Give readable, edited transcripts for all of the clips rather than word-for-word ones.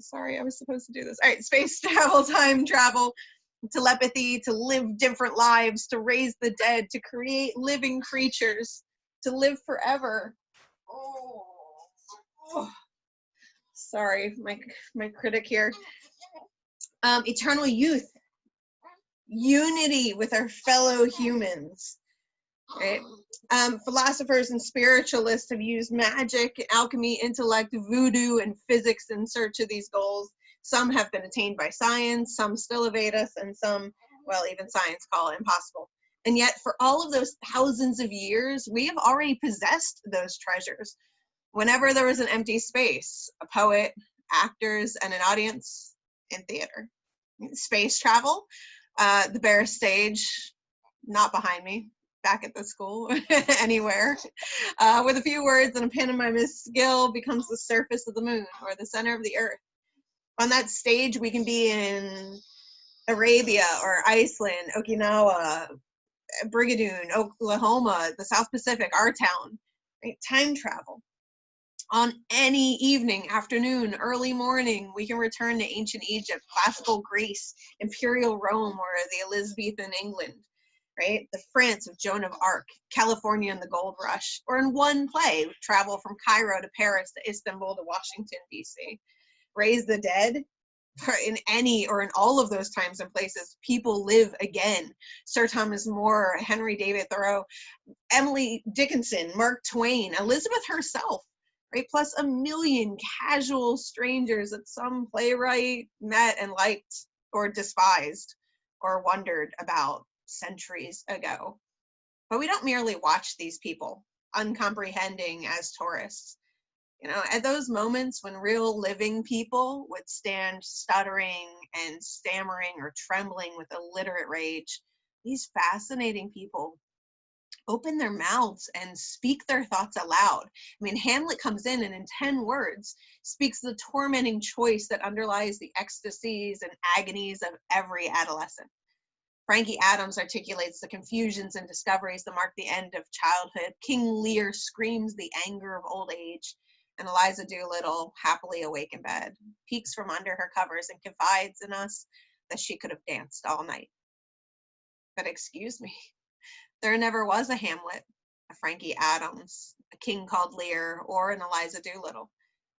Sorry, I was supposed to do this. All right, space travel, time travel, telepathy, to live different lives, to raise the dead, to create living creatures, to live forever. Oh. Sorry, my critic here. Eternal youth, unity with our fellow humans, right? Philosophers and spiritualists have used magic, alchemy, intellect, voodoo, and physics in search of these goals. Some have been attained by science, some still evade us, and some, well, even science call it impossible. And yet, for all of those thousands of years, we have already possessed those treasures. Whenever there was an empty space, a poet, actors, and an audience in theater. Space travel, the bare stage, not behind me, back at the school, anywhere. With a few words and a pantomimist skill becomes the surface of the moon or the center of the earth. On that stage, we can be in Arabia or Iceland, Okinawa, Brigadoon, Oklahoma, the South Pacific, our town, right? Time travel. On any evening, afternoon, early morning, we can return to ancient Egypt, classical Greece, imperial Rome, or the Elizabethan England, right? The France of Joan of Arc, California and the Gold Rush, or in one play, travel from Cairo to Paris to Istanbul to Washington, D.C. Raise the dead. In any or in all of those times and places, people live again. Sir Thomas More, Henry David Thoreau, Emily Dickinson, Mark Twain, Elizabeth herself, right? Plus a million casual strangers that some playwright met and liked or despised or wondered about centuries ago. But we don't merely watch these people, uncomprehending as tourists. You know, at those moments when real living people would stand stuttering and stammering or trembling with illiterate rage, these fascinating people open their mouths and speak their thoughts aloud. I mean, Hamlet comes in and in 10 words speaks the tormenting choice that underlies the ecstasies and agonies of every adolescent. Frankie Adams articulates the confusions and discoveries that mark the end of childhood. King Lear screams the anger of old age. And Eliza Doolittle, happily awake in bed, peeks from under her covers and confides in us that she could have danced all night. But excuse me, there never was a Hamlet, a Frankie Adams, a king called Lear, or an Eliza Doolittle.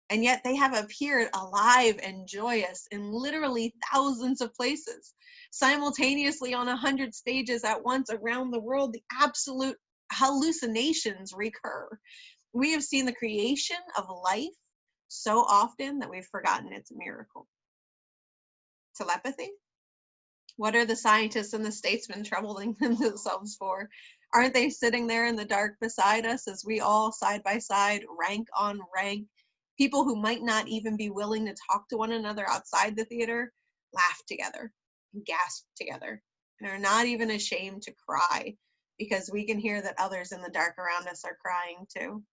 And yet they have appeared alive and joyous in literally thousands of places, simultaneously on 100 stages at once around the world. The absolute hallucinations recur. We have seen the creation of life so often that we've forgotten it's a miracle. Telepathy? What are the scientists and the statesmen troubling themselves for? Aren't they sitting there in the dark beside us as we all, side by side, rank on rank, people who might not even be willing to talk to one another outside the theater, laugh together and gasp together, and are not even ashamed to cry because we can hear that others in the dark around us are crying too?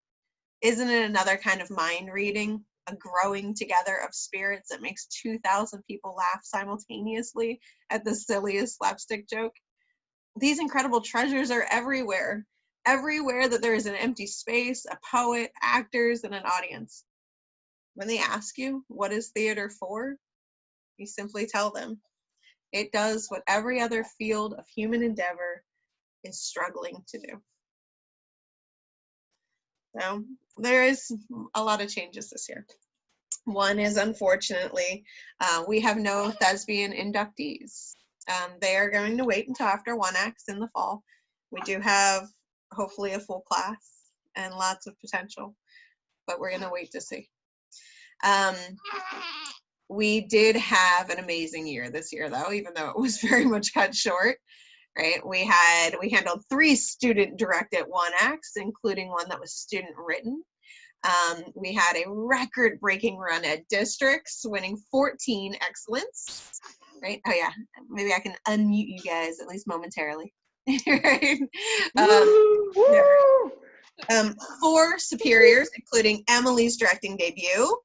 Isn't it another kind of mind reading, a growing together of spirits that makes 2,000 people laugh simultaneously at the silliest slapstick joke? These incredible treasures are everywhere, everywhere that there is an empty space, a poet, actors, and an audience. When they ask you, what is theater for? You simply tell them, it does what every other field of human endeavor is struggling to do. So there is a lot of changes this year. One is, unfortunately, we have no thespian inductees. They are going to wait until after 1X in the fall. We do have, hopefully, a full class and lots of potential, but we're going to wait to see. We did have an amazing year this year, though, even though it was very much cut short. Right, we handled 3 student-directed 1Acts, including one that was student-written. We had a record-breaking run at districts, winning 14 excellence. Right? Oh yeah, maybe I can unmute you guys at least momentarily. Right? 4 superiors, including Emily's directing debut,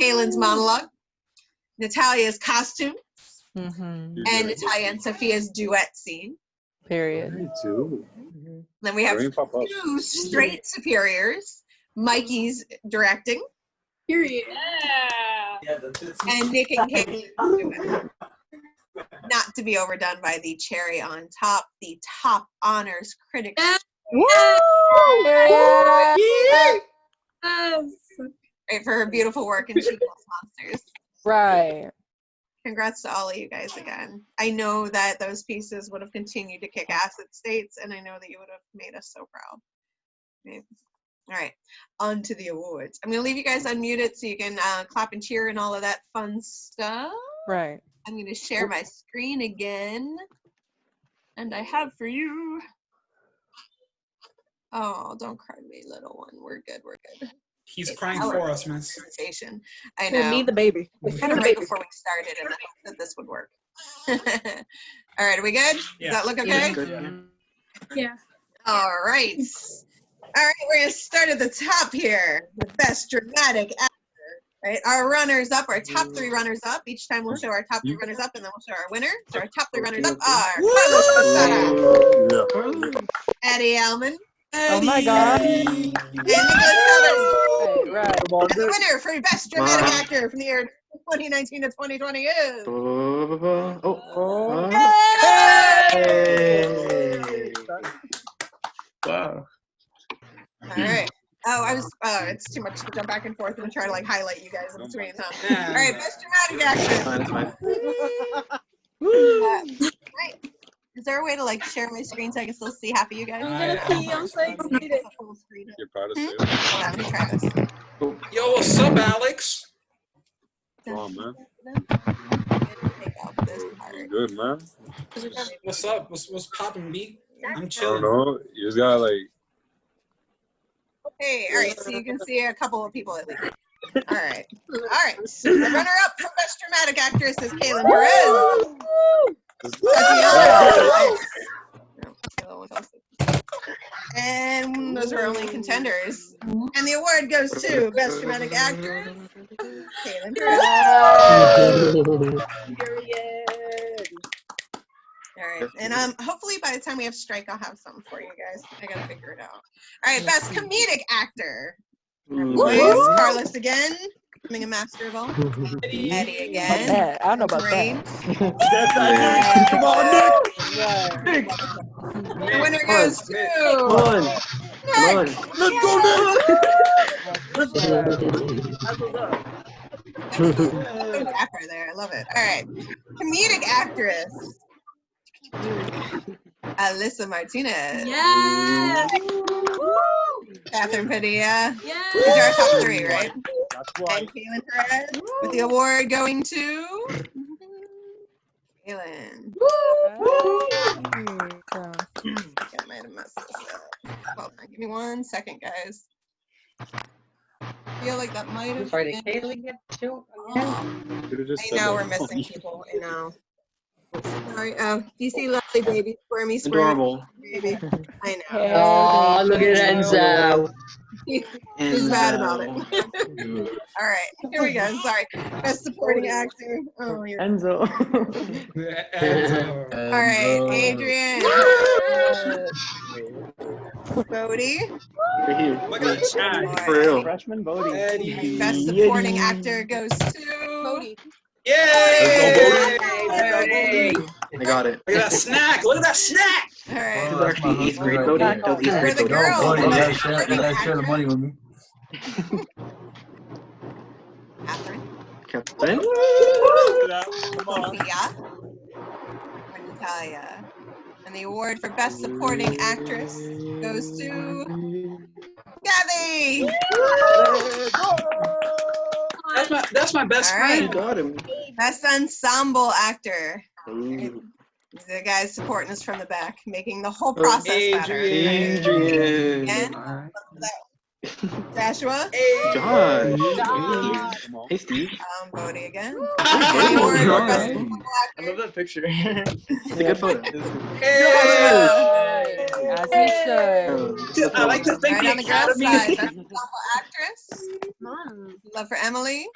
Kaylin's monologue, Natalia's costume. And Natalia and Sophia's duet scene. Period. Then we have 2 straight superiors, Mikey's directing. Period. And Nick and Kaylin. Not to be overdone by the cherry on top, the top honors critics. Woo! Right, for her beautiful work in She Kills Monsters. Right. Congrats to all of you guys again. I know that those pieces would have continued to kick ass at States, and I know that you would have made us so proud. Okay. All right, on to the awards. I'm going to leave you guys unmuted so you can clap and cheer and all of that fun stuff. Right. I'm going to share my screen again. And I have for you. Oh, don't cry, me, little one. We're good. We're good. He's crying for us, miss. I know. Me, the baby. Kind of right before we started, and I hope that this would work. All right, are we good? Yeah. Does that look okay? Yeah. All right. All right, we're going to start at the top here. The best dramatic actor. Right, our runners up, our top 3 runners up. Each time we'll show our top 3 runners up, and then we'll show our winner. So our top 3 runners up are Carlos Posada, Eddie Alman, Oh my God. and Nicholas Calderin. Right. And the winner for best dramatic actor from the year 2019 to 2020 is. Wow. All right. Oh, it's too much to jump back and forth and try to like highlight you guys in between, huh? Yeah. All right, best dramatic actress. Fine, it's fine. Right. Is there a way to like share my screen so I can still see half of you guys? I'm so excited. Full screen. You're proud of Hmm? Sue? Hold on, let me try this. Yo, what's up, Alex? Come on, man. Take out this part. You good, man? What's up? What's poppin', B? I'm I don't chilling. know. You just gotta like. Hey, all right, so you can see a couple of people at least. All right. So the runner-up for best dramatic actress is Kaylin Perez. And those are our only contenders. And the award goes to best dramatic actress, Kaylin Perez. All right, and hopefully by the time we have strike, I'll have something for you guys. I gotta figure it out. All right, best comedic actor. Always, Carlos again, becoming a master of all. Eddie again. Yeah, I don't know about Great. that. Come on, Nick. The winner goes to Come on. Nick. Let's go, Nick. So dapper there. I love it. All right, comedic actress. Alyssa Martinez. Yes. Katherine Padilla. Yes. These are our top 3, right? That's why. And Kaylin Perez with the award going to Kaylin. I might have messed this up. Hold on, give me 1 second, guys. I feel like that might have been. Could've just I said know that. we're missing people. I know. Sorry. Oh, do you see lovely baby? Squirmy, Adorable. baby. I know. Oh, look at Enzo. He's mad about it. All right, here we go. Sorry. Best supporting actor. Oh, you're. Enzo. All right, Adrien. Bodie. Look at that shine. For real. Freshman Bodie. Eddie. Best supporting actor goes to. Bodie. Yay! I got it. Look at that snack. Look at that snack. All right. This is actually 8th grade Bodie. That was 8th For grade the Bodie. girls. Oh, you Best gotta supporting share the money with me. Catherine. Captain. Sophia. Natalia. And the award for best supporting actress goes to Gabby. That's my best All You friend. got him. Best ensemble actor. Ooh. The guys supporting us from the back, making the whole process better. Adrien. And Joshua. Josh. Come on. Hey, Steve. Bodie again. Hey, Award for All best right. ensemble I love that picture. It's a good photo. As he should. I like to thank Right the on the girls' Academy. side, best ensemble actress. Love for Emily.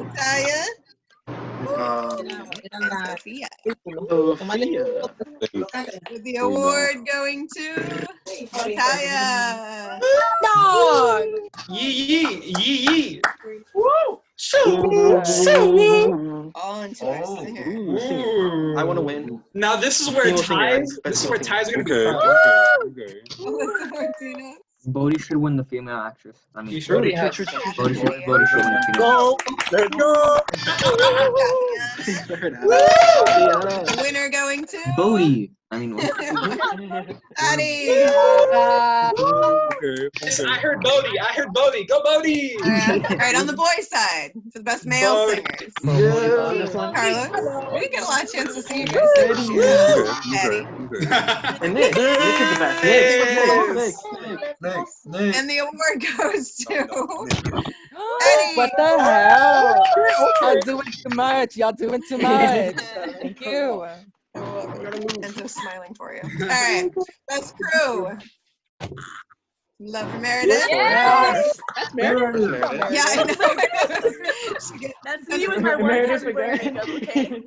Natalia. And Sophia. Sophia. With the award going to Natalia. Dog. Yee. Woo! All interesting here. Ooh. I want to win. Now this is where ties. This is where ties are gonna Okay. be. Okay. Alyssa Martinez. Bodhi should win the female actress. I mean, You sure? Bodhi should win the female. Go. Let's go. The winner going to Bodhi. I mean, what? Addie. Okay. I heard Bodhi. Go Bodhi. All right, on the boys' side, for the best male Bodhi. singers. Carlos, we didn't get a lot of chance to see you guys this year. Addie. And Nick is the best. Nick. And the award goes to Eddie. What the hell? Y'all doing too much. Y'all doing too much. Thank you. Enzo's smiling for you. All right, best crew. Love for Meredith. Yes. Meredith. Yeah, I know. That's me with my one time wearing makeup, okay?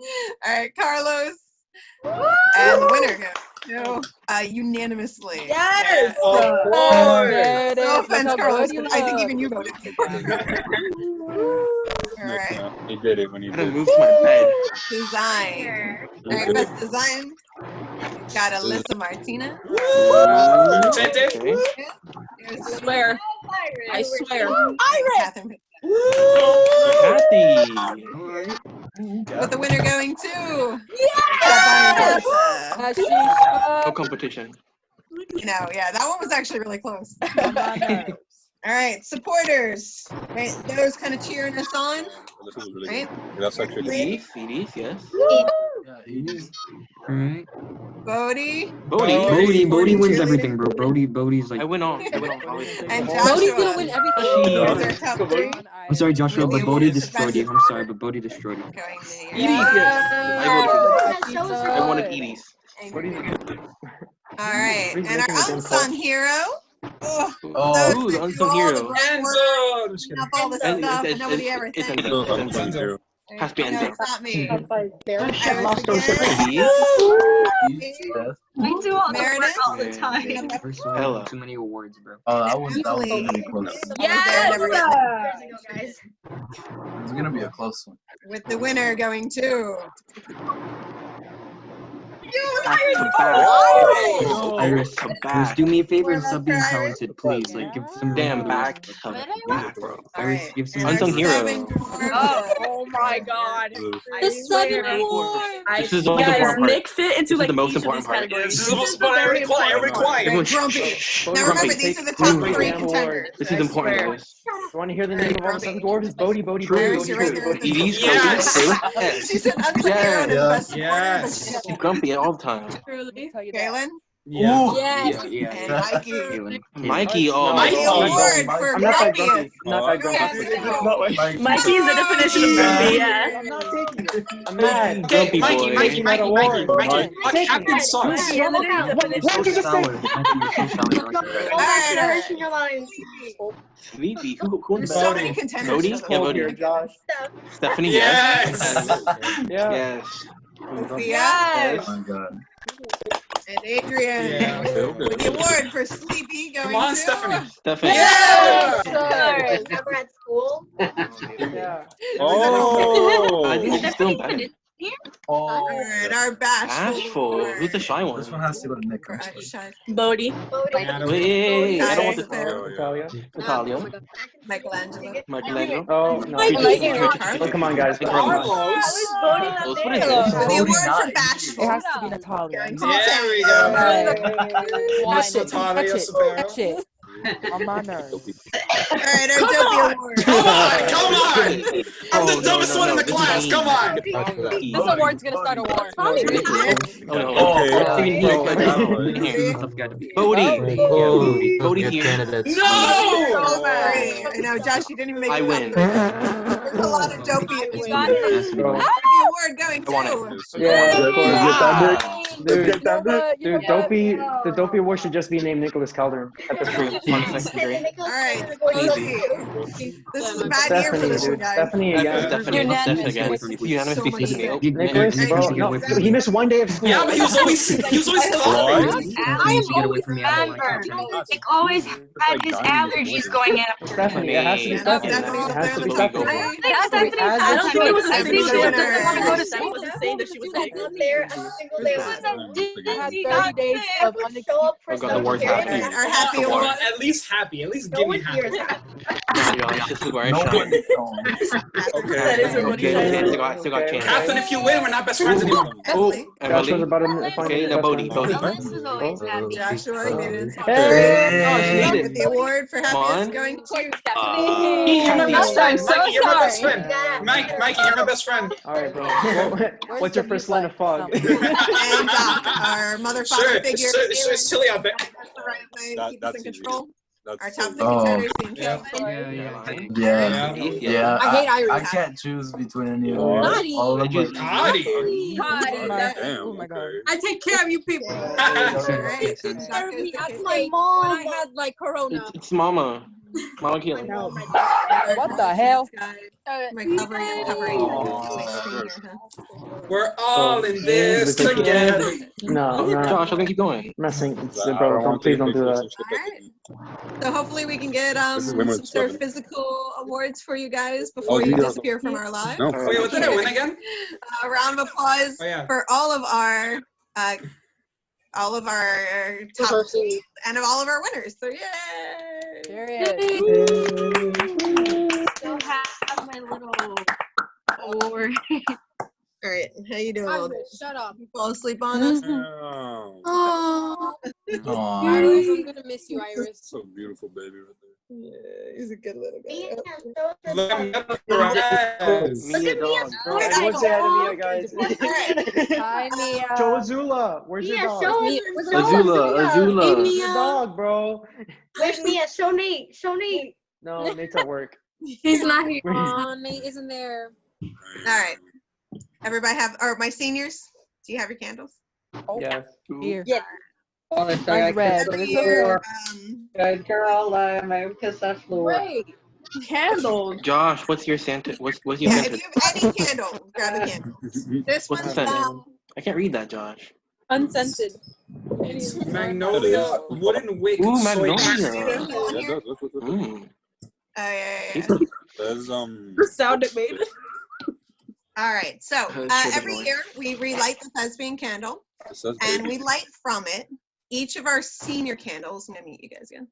All right, Carlos. And the winner goes to unanimously. Yes. Meredith, No offense, look how Carlos, good you but I think look. even you voted. All right. He did it when he I gotta did. move my bed. Design. All right, best design. Got Alyssa Martinez. Sente. I swear. I swear. Katherine. Kathy. With the winner going to Yes! As she No should. competition. You know, yeah, that one was actually really close. On my nerves. All right, supporters. Right, those kind of cheering us on. This was really Right? good. That's actually Edie, yes. Alright. Bodhi Bodhi wins everything, bro. Bodhi's like. I went off. and Bodhi's Joshua. gonna win everything. Those are top three. I'm sorry, Joshua, With but the Bodhi awards, destroyed you. I'm sorry, but Bodhi destroyed you. Going to Edie, your yes. I wanted Edie's. All right, and our unsung hero. Oh, Ooh, the unsung hero. Enzo. Just kidding. up all the And stuff, and nobody ever it's thanks. Enzo. I'm trying to. Has to be No, Enzo. it's not me. I lost those Edie. We do all the work Meredith? all the time. First of all, Ella. too many awards, bro. That was really close. Yes! Guys. It's gonna be a close one. With the winner going to Iris, Iris, do me a favor and stop being talented, please. Like, give some Damn, room back to to back, bro. all Iris, right. give some And our Unsung hero. seven dwarves. Oh my god. The seven awards. This is the most Guys, important part. Nick fit into This is like the most each of important these part. categories. This is the most important. Everybody quiet. Everybody quiet. Everyone, Grumpy. shh. Now Grumpy. remember, these are the top three contenders. This is important, guys. You want to hear the name of all the seven dwarves? Bodhi, Iris, you're right there with the Edie's Yes. grumpy. Yes. She's an unsung hero and the best Yes. supporter. She's grumpy all the time. Truly. Tell you that. Kaylin Yes. Yeah. and Mikey. Mikey, oh Mikey my award God. for I'm not that grumpy. grumpiest. I'm not that grumpy. Mikey's the definition of grumpy, yeah. I'm not taking it. I'm mad. Grumpy Mikey, boy. Captain Sauce. Yeah, literally definition. So sour. Mikey, you're so sour. All right. Your lines. Sweetie, who There's won so that? many contenders. Bodhi? for the Yeah, award. Bodhi. Here, Josh. Stephanie, Yes. Yeah. Yes. Sophia Yes. Oh my god. and Adrien. Yeah. With the award for Sleepy going Come on, to Stephanie. Stephanie. Yeah. Remember at school? Yeah. Oh. I think she's still in bed. All right, our Bashful. Who's the shy one? This one has to go to Nick. for actually. Shy. Bodhi. Wait, I don't want to. Natalia. Natalia. Michelangelo. Michelangelo. Oh, no. Michelangelo. Come on, guys. Almost. Bodhi not What is there. this? For the award for It Bashful. has to be Natalia. Going to There we Tay. go. Miss Natalia Sapero. Catch it. On my nerves. All right, our Come Dopey on. award. Come on. I'm the dumbest one in the class. Come on. This award's gonna start a war. Nick. Bodhi here. No. Sorry. I know, Josh, you didn't even make I it up. win. There's a lot of Dopey in this. got it. The award going I want to it. Yeah, of course. Ah. Dude, You know Dopey, what? the Dopey Award should just be named Nicholas Calderin at this point. Fun second grade. All right, Maybe. this is a bad year for Stephanie, this one, dude. guys. Stephanie again. Stephanie. Unanimous. Again. Unanimous. Unanimous So many because of things. me. Nicholas, bro, no, he missed 1 day of school. Yeah, but he was always tolerant. I always remember. Nick always had his allergies going in. Stephanie, it has to be Yeah, Stephanie. Stephanie's It up has there to in be the top Stephanie. three. That's Stephanie. I don't think it was the same Every day single that day. doesn't want to go to school. It was the same that she was sick. A single day was I had 30 days of show up for Oh god, the word's some happy. Our happy Come award. on, at least happy. At least No give me one here is happy. happy. Nah, Josh, this is where I No shine. one knows. Okay. That is what he Okay, said. still got chance. Catherine, if you win, we're not best friends anymore. Oh, Josh was Emily. about to find Okay, his now best Bodie. friend. Alyssa's always happy. Joshua, you made it. Hey! Made With it. the award for Come happiest on. going to You're my best friend. so Mikey, you're my best sorry. friend. Mikey, you're my best friend. All right, bro. What's your first line of fog? and Doc, our mother father Sure, figure. it's chilly out there. That's the right way to keep us in That's easy. control. That's Our top so three Oh. contenders being Yeah. Calvin. Yeah, Yeah. yeah. I hate Irish. I can't choose between you. What? All of them. Howdy. Oh my god. I take care of you people. Right. sense. Doc is the That's king. my mom. When I had like corona. It's Mama. Mama Kaylin. What the hell? Am I covering? I'm covering. We're all in this together. No, no. Josh, I think keep going. Messing. I Bro, want please to don't do take that. some shit back. So hopefully we can get This is way more some than sort of seven. physical awards for you guys before you you got- disappear from our lives. No. Wait, what did I win again? A round of applause Oh, yeah. for all of our top teams and of all of our winners. So yay! Period. Still have my little award. All right, how you doing? Old? Shut up. You fall asleep on us? Oh, Oh, Aw. Iris, I'm gonna miss you, Iris. so beautiful, baby. Yeah, he's a good little guy. Let me up, Perez. Mia dog. Bro, everyone say hi to Mia, guys. Hi, Mia. Joe Azula, where's your dog? Azula. Where's your dog, bro? Where's Mia? Show Nate. Show Nate. No, Nate's at work. He's not here. Where's- Nate isn't there. All right, everybody have, or my seniors, do you have your candles? Yes. Here. Yeah. Well, it's Mine's red, but Every it's year, Good girl, kiss that floor. Wait, candles. Josh, what's your Santa? What's your yeah, Santa? if you have any candle, grab a candle. This What's the one's scent? I can't read that, Josh. Unscented. It's Magnolia Wooden Wick. Ooh, Soy Magnolia. acid. Mm. Oh yeah. There's The sound it made. All right, so That's every annoying. year we relight the thespian candle, and we light from it each of our senior candles. I'm gonna mute you guys again.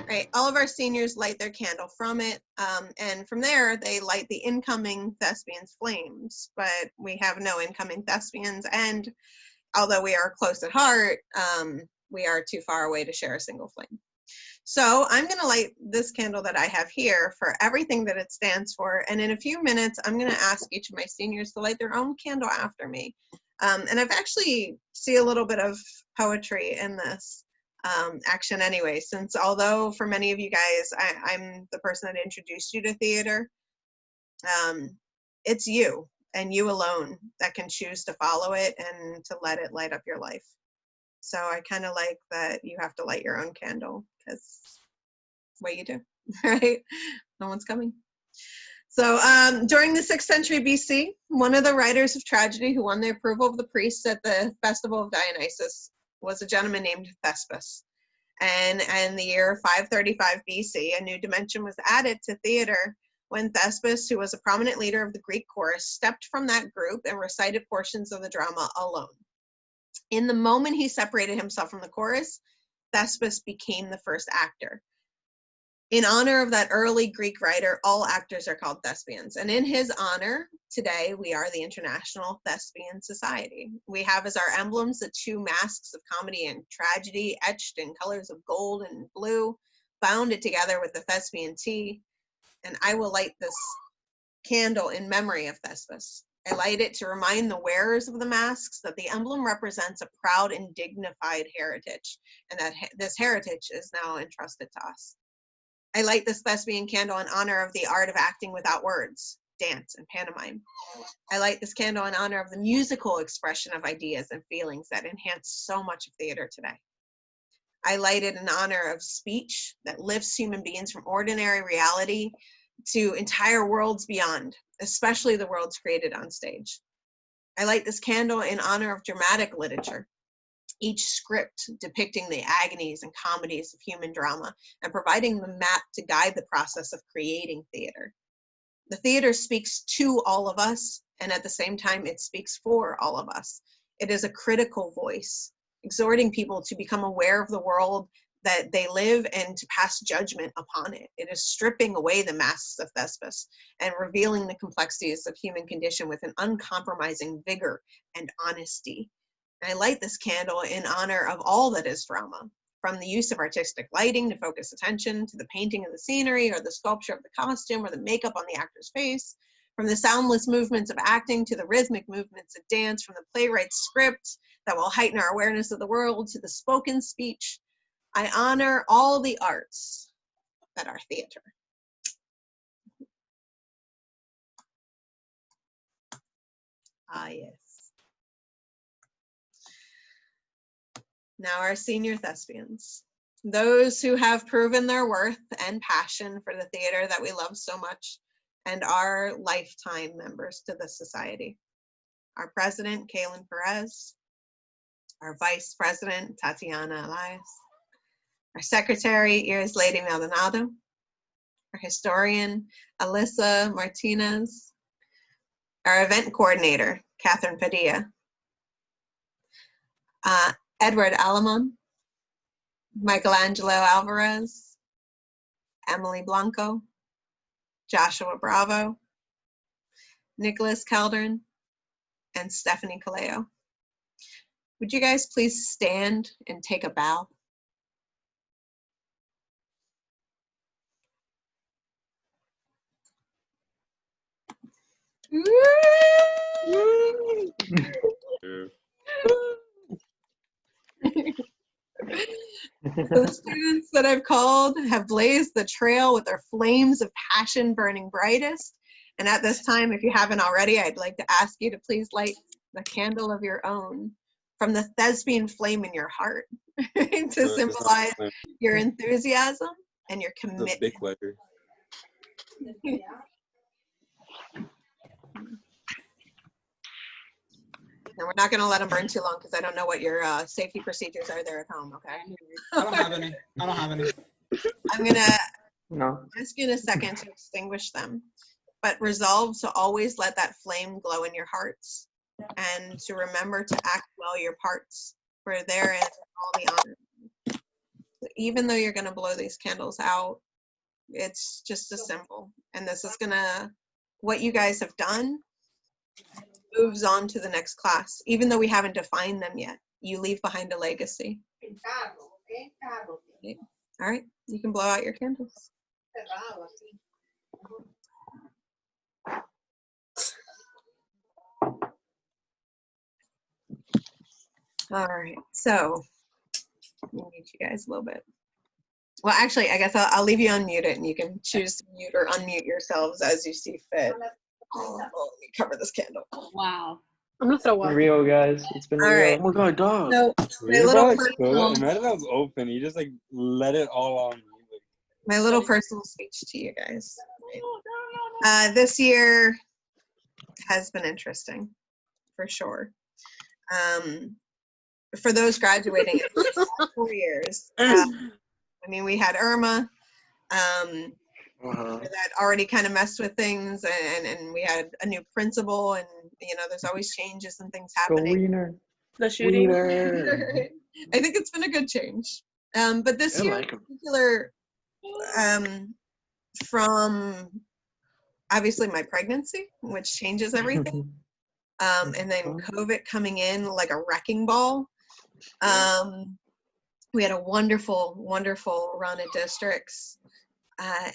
Right, all of our seniors light their candle from it, and from there they light the incoming thespians' flames. But we have no incoming thespians, and although we are close at heart, we are too far away to share a single flame. So I'm going to light this candle that I have here for everything that it stands for. And in a few minutes, I'm going to ask each of my seniors to light their own candle after me. And I've actually see a little bit of poetry in this action anyway, since although for many of you guys, I'm the person that introduced you to theater, it's you and you alone that can choose to follow it and to let it light up your life. So I kind of like that you have to light your own candle, because what you do, right? No one's coming. So during the 6th century BC, one of the writers of tragedy who won the approval of the priests at the festival of Dionysus was a gentleman named Thespis. And in the year 535 BC, a new dimension was added to theater when Thespis, who was a prominent leader of the Greek chorus, stepped from that group and recited portions of the drama alone. In the moment he separated himself from the chorus, Thespis became the first actor. In honor of that early Greek writer, all actors are called thespians. And in his honor, today we are the International Thespian Society. We have as our emblems the two masks of comedy and tragedy, etched in colors of gold and blue, bounded together with the thespian T. And I will light this candle in memory of Thespis. I light it to remind the wearers of the masks that the emblem represents a proud and dignified heritage, and that this heritage is now entrusted to us. I light this thespian candle in honor of the art of acting without words, dance, and pantomime. I light this candle in honor of the musical expression of ideas and feelings that enhance so much of theater today. I light it in honor of speech that lifts human beings from ordinary reality to entire worlds beyond, especially the worlds created on stage. I light this candle in honor of dramatic literature, each script depicting the agonies and comedies of human drama and providing the map to guide the process of creating theater. The theater speaks to all of us, and at the same time, it speaks for all of us. It is a critical voice, exhorting people to become aware of the world that they live and to pass judgment upon it. It is stripping away the masks of Thespis and revealing the complexities of human condition with an uncompromising vigor and honesty. And I light this candle in honor of all that is drama, from the use of artistic lighting to focus attention, to the painting of the scenery or the sculpture of the costume or the makeup on the actor's face, from the soundless movements of acting to the rhythmic movements of dance, from the playwright's script that will heighten our awareness of the world to the spoken speech. I honor all the arts that are theater. Ah, yes. Now our senior thespians, those who have proven their worth and passion for the theater that we love so much and are lifetime members to the society. Our president, Kaylin Perez, our vice president, Tatiana Elias, our secretary, Iris Lady Maldonado, our historian, Alyssa Martinez, our event coordinator, Katherine Padilla, Edward Alamon, Michelangelo Alvarez, Emily Blanco, Joshua Bravo, Nicholas Calderin, and Stephanie Coello. Would you guys please stand and take a bow? The students that I've called have blazed the trail with their flames of passion burning brightest. And at this time, if you haven't already, I'd like to ask you to please light the candle of your own from the thespian flame in your heart to symbolize your enthusiasm and your commitment. Big letter. And we're not going to let them burn too long because I don't know what your safety procedures are there at home, okay? I don't have any. I don't have any. I'm going to No. ask you in a second to extinguish them, but resolve to always let that flame glow in your hearts and to remember to act well your parts, for therein is all the honor. So even though you're going to blow these candles out, it's just a symbol. And this is going to, what you guys have done moves on to the next class. Even though we haven't defined them yet, you leave behind a legacy. Okay. All right, you can blow out your candles. All right, so let me mute you guys a little bit. Well, actually, I guess I'll leave you unmuted and you can choose to mute or unmute yourselves as you see fit. Oh, let me cover this candle. Wow. I'm gonna throw up. Real, guys. It's been All real. right. Oh my god, dog. So my You're little about to spill it. personal, Imagine that was open. You just like let it all on you. my little personal speech to you guys. This year has been interesting, for sure. For those graduating in the last 4 years, I mean, we had Irma. That already kind of messed with things, and we had a new principal, and you know there's always changes and things happening. The shooting. I think it's been a good change, but this year in particular, from obviously my pregnancy, which changes everything, and then COVID coming in like a wrecking ball. We had a wonderful run of districts.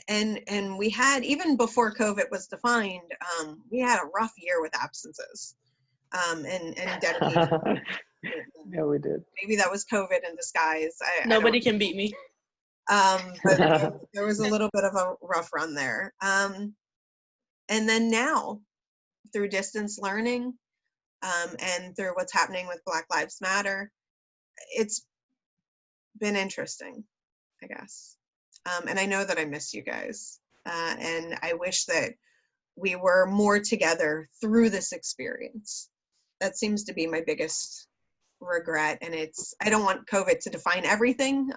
And we had, even before COVID was defined, we had a rough year with absences and dedication. Yeah, we did. Maybe that was COVID in disguise. Nobody can beat me. But there was a little bit of a rough run there. And And then now, through distance learning, and through what's happening with Black Lives Matter, it's been interesting, I guess. And I know that I miss you guys. And I wish that we were more together through this experience. That seems to be my biggest regret. And I don't want COVID to define everything.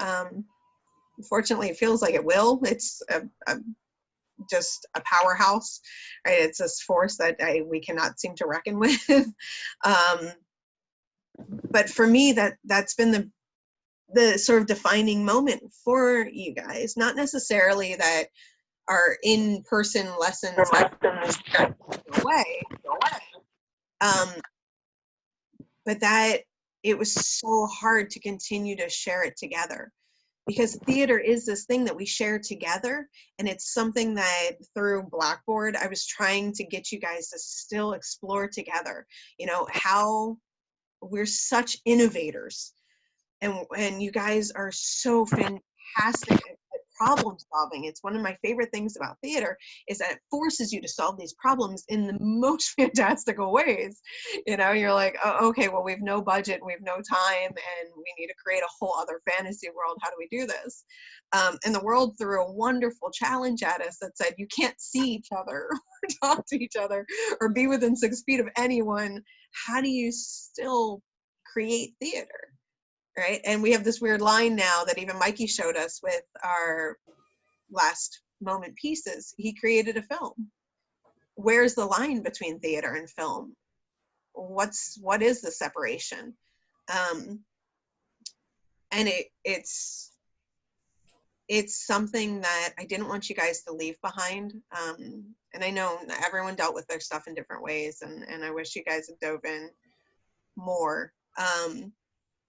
Unfortunately, it feels like it will. It's just a powerhouse, right? It's this force that we cannot seem to reckon with. But for me, that's been the sort of defining moment for you guys. Not necessarily that our in-person lessons go away, but that it was so hard to continue to share it together. Because theater is this thing that we share together, and it's something that through Blackboard, I was trying to get you guys to still explore together, how we're such innovators, and you guys are so fantastic at problem solving. It's one of my favorite things about theater is that it forces you to solve these problems in the most fantastical ways. You're like, oh, okay, well, we have no budget, we have no time, and we need to create a whole other fantasy world. How do we do this? And the world threw a wonderful challenge at us that said, you can't see each other or talk to each other or be within 6 feet of anyone. How do you still create theater? Right? And we have this weird line now that even Mikey showed us with our last moment pieces. He created a film. Where's the line between theater and film? What is the separation? And it's something that I didn't want you guys to leave behind. And I know everyone dealt with their stuff in different ways, and I wish you guys had dove in more.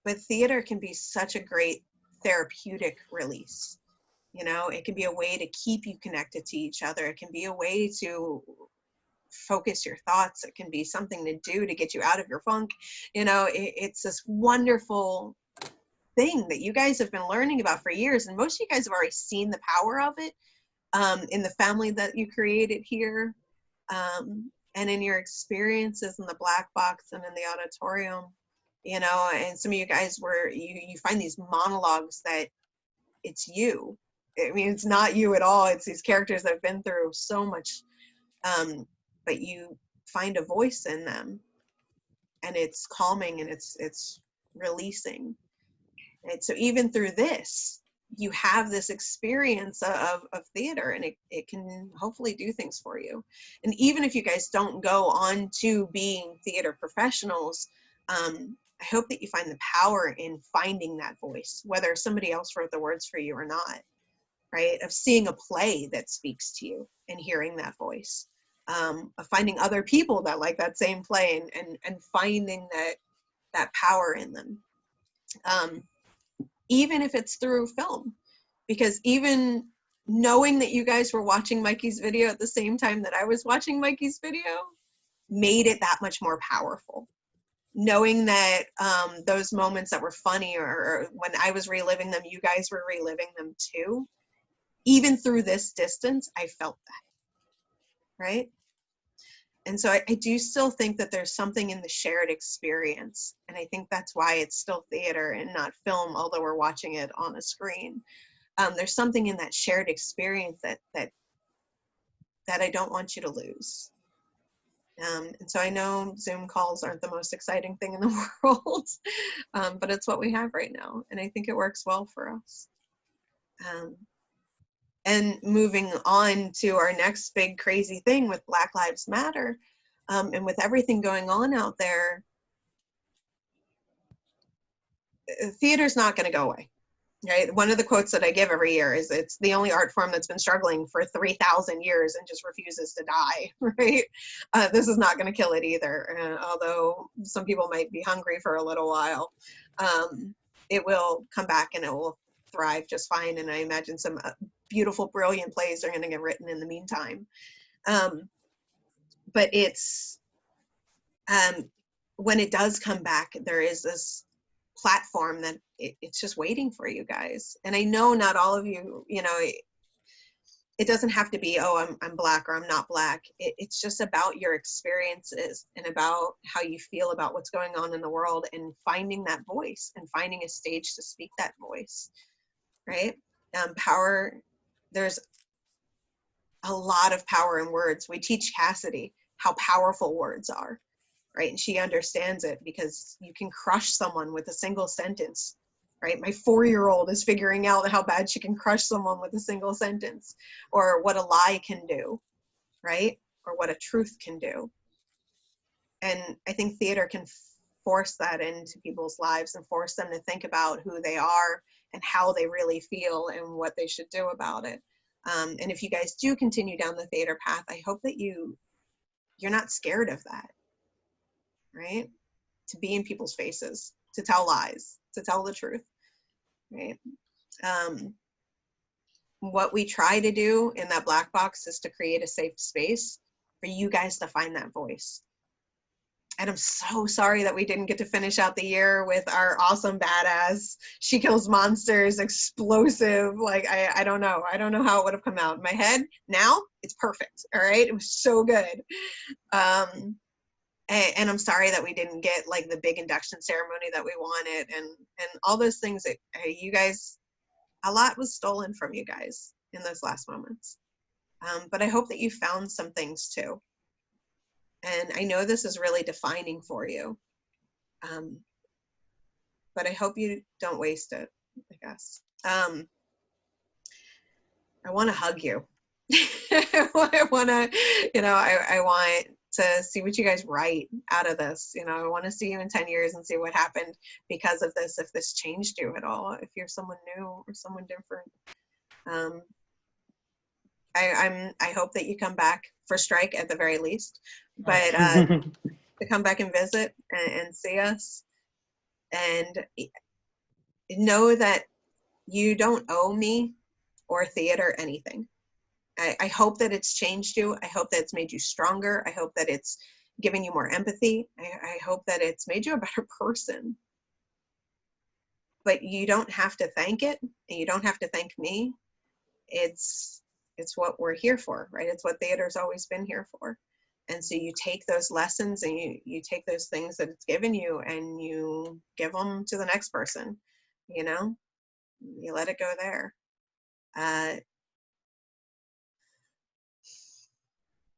But theater can be such a great therapeutic release. It can be a way to keep you connected to each other. It can be a way to focus your thoughts. It can be something to do to get you out of your funk. It's this wonderful thing that you guys have been learning about for years. And most of you guys have already seen the power of it in the family that you created here, and in your experiences in the black box and in the auditorium. And some of you guys you find these monologues that it's you. I mean, it's not you at all. It's these characters that have been through so much, but you find a voice in them, and it's calming and it's releasing. And so even through this, you have this experience of theater, and it can hopefully do things for you. And even if you guys don't go on to being theater professionals, I hope that you find the power in finding that voice, whether somebody else wrote the words for you or not, right? Of seeing a play that speaks to you and hearing that voice, of finding other people that like that same play and finding that power in them. Even if it's through film, because even knowing that you guys were watching Mikey's video at the same time that I was watching Mikey's video made it that much more powerful. Knowing that those moments that were funny or when I was reliving them, you guys were reliving them too. Even through this distance, I felt that, right? And so I do still think that there's something in the shared experience. And I think that's why it's still theater and not film, although we're watching it on a screen. There's something in that shared experience that I don't want you to lose. And so I know Zoom calls aren't the most exciting thing in the world, but it's what we have right now. And I think it works well for us. And moving on to our next big crazy thing with Black Lives Matter, and with everything going on out there, theater's not going to go away. Right? One of the quotes that I give every year is it's the only art form that's been struggling for 3,000 years and just refuses to die, right? This is not going to kill it either. Although some people might be hungry for a little while, it will come back and it will thrive just fine. And I imagine some beautiful, brilliant plays are going to get written in the meantime. But it's, when it does come back, there is this platform that it's just waiting for you guys. And I know not all of you, it doesn't have to be, oh, I'm Black or I'm not Black. It's just about your experiences and about how you feel about what's going on in the world and finding that voice and finding a stage to speak that voice, right? Power, there's a lot of power in words. We teach Cassidy how powerful words are, right? And she understands it because you can crush someone with a single sentence, right? My 4-year-old is figuring out how bad she can crush someone with a single sentence, or what a lie can do, right? Or what a truth can do. And I think theater can force that into people's lives and force them to think about who they are and how they really feel and what they should do about it. And if you guys do continue down the theater path, I hope that you're not scared of that, right? To be in people's faces, to tell lies, to tell the truth, right? What we try to do in that black box is to create a safe space for you guys to find that voice. And I'm so sorry that we didn't get to finish out the year with our awesome badass, she kills monsters, explosive, like, I don't know. I don't know how it would have come out. In my head, now, it's perfect, all right? It was so good. And I'm sorry that we didn't get, like, the big induction ceremony that we wanted and all those things that you guys, a lot was stolen from you guys in those last moments. But I hope that you found some things, too. And I know this is really defining for you, but I hope you don't waste it, I guess. I want to hug you. I want to, I want to see what you guys write out of this. I want to see you in 10 years and see what happened because of this, if this changed you at all, if you're someone new or someone different. I hope that you come back for strike at the very least, but to come back and visit and see us, and know that you don't owe me or theater anything. I hope that it's changed you. I hope that it's made you stronger. I hope that it's given you more empathy. I hope that it's made you a better person. But you don't have to thank it, and you don't have to thank me. It's what we're here for, right? It's what theater's always been here for. And so you take those lessons and you take those things that it's given you and you give them to the next person, you let it go there.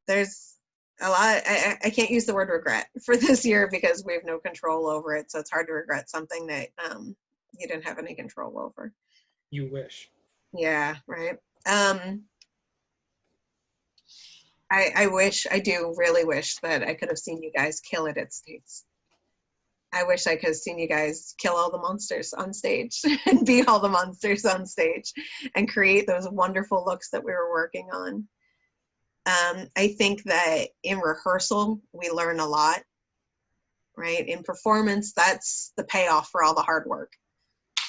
There's a lot, I can't use the word regret for this year because we have no control over it. So it's hard to regret something that you didn't have any control over. You wish. Yeah, right. I do really wish that I could have seen you guys kill it at States. I wish I could have seen you guys kill all the monsters on stage and be all the monsters on stage and create those wonderful looks that we were working on. I think that in rehearsal, we learn a lot, right? In performance, that's the payoff for all the hard work.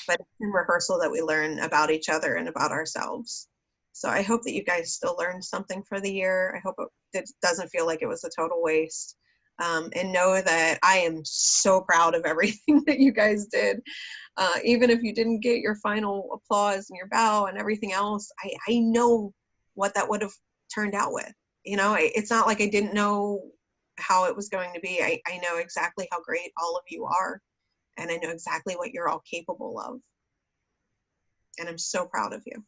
But it's in rehearsal that we learn about each other and about ourselves. So I hope that you guys still learned something for the year. I hope it doesn't feel like it was a total waste. And know that I am so proud of everything that you guys did. Even if you didn't get your final applause and your bow and everything else, I know what that would have turned out with. It's not like I didn't know how it was going to be. I know exactly how great all of you are. And I know exactly what you're all capable of. And I'm so proud of you.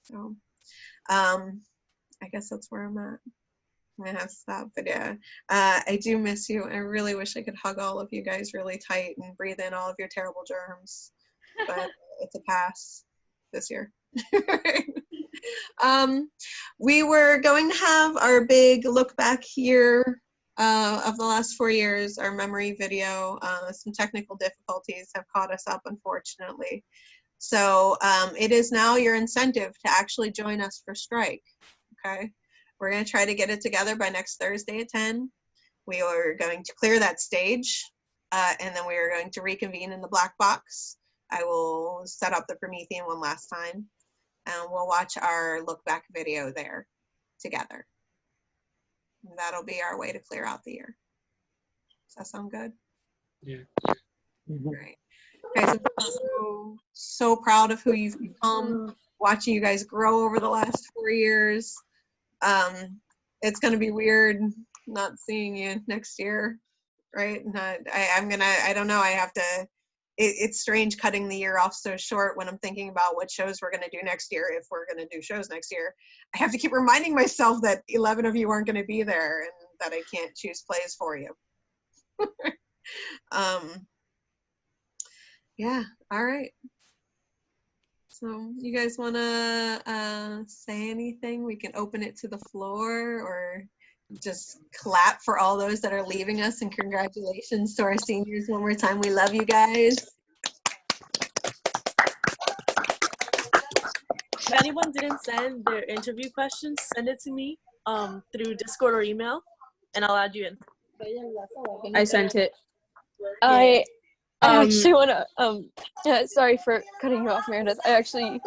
So, I guess that's where I'm at. I'm gonna have to stop, but yeah, I do miss you. I really wish I could hug all of you guys really tight and breathe in all of your terrible germs, but it's a pass this year. We were going to have our big look back here of the last 4 years, our memory video. Some technical difficulties have caught us up, unfortunately. So it is now your incentive to actually join us for strike, okay? We're going to try to get it together by next Thursday at 10. We are going to clear that stage, and then we are going to reconvene in the black box. I will set up the Promethean one last time, and we'll watch our look back video there together. And that'll be our way to clear out the year. Does that sound good? Yeah. Great. Guys, I'm so proud of who you've become. watching you guys grow over the last 4 years. It's gonna be weird not seeing you next year, right? I don't know. I have to. It's strange cutting the year off so short when I'm thinking about what shows we're gonna do next year. If we're gonna do shows next year, I have to keep reminding myself that 11 of you aren't gonna be there and that I can't choose plays for you. Yeah. All right. So you guys want to say anything? We can open it to the floor, or just clap for all those that are leaving us, and congratulations to our seniors one more time. We love you guys. If anyone didn't send their interview questions, send it to me through Discord or email, and I'll add you in. I sent it. I actually want to, sorry for cutting you off, Meredith. I actually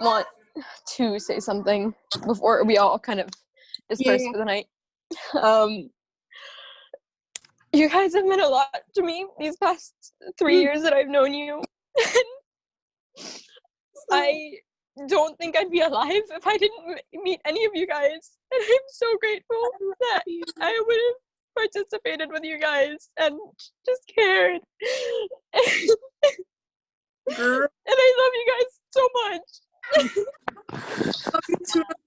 want to say something before we all kind of disperse for the night. You guys have meant a lot to me these past 3 years that I've known you. I don't think I'd be alive if I didn't meet any of you guys. And I'm so grateful that I would have participated with you guys and just cared. And I love you guys so much.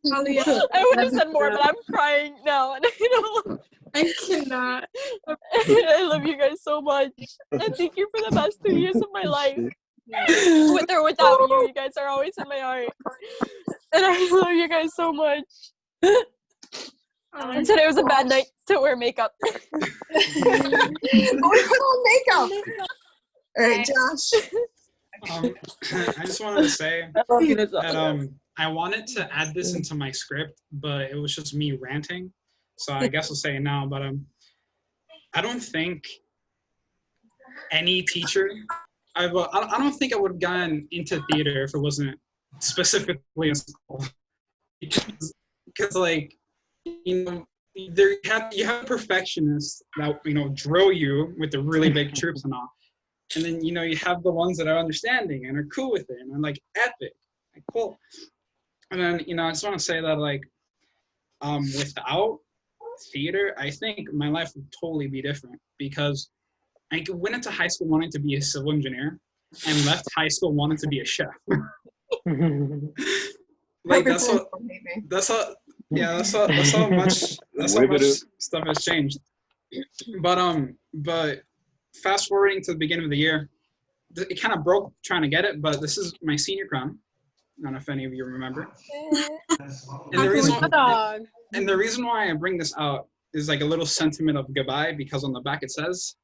I would have said more, but I'm crying now, and I cannot. I love you guys so much, and thank you for the best 2 years of my life. With or without you, you guys are always in my heart, and I love you guys so much. And today was a bad night to wear makeup. Oh, we put on makeup. All right, Josh. I just wanted to say that I wanted to add this into my script, but it was just me ranting. So I guess I'll say it now. But I don't think any teacher. I don't think I would have gotten into theater if it wasn't specifically in school. Because like, you know, you have perfectionists that, you know, drill you with the really big troops and all. And then, you know, you have the ones that are understanding and are cool with it and are like epic, like cool. And then, you know, I just want to say that, like, without theater, I think my life would totally be different, because I went into high school wanting to be a civil engineer and left high school wanting to be a chef. Like that's how much stuff has changed. But fast forwarding to the beginning of the year, it kind of broke trying to get it, but this is my senior crown. I don't know if any of you remember. And the reason why I bring this out is like a little sentiment of goodbye, because on the back it says,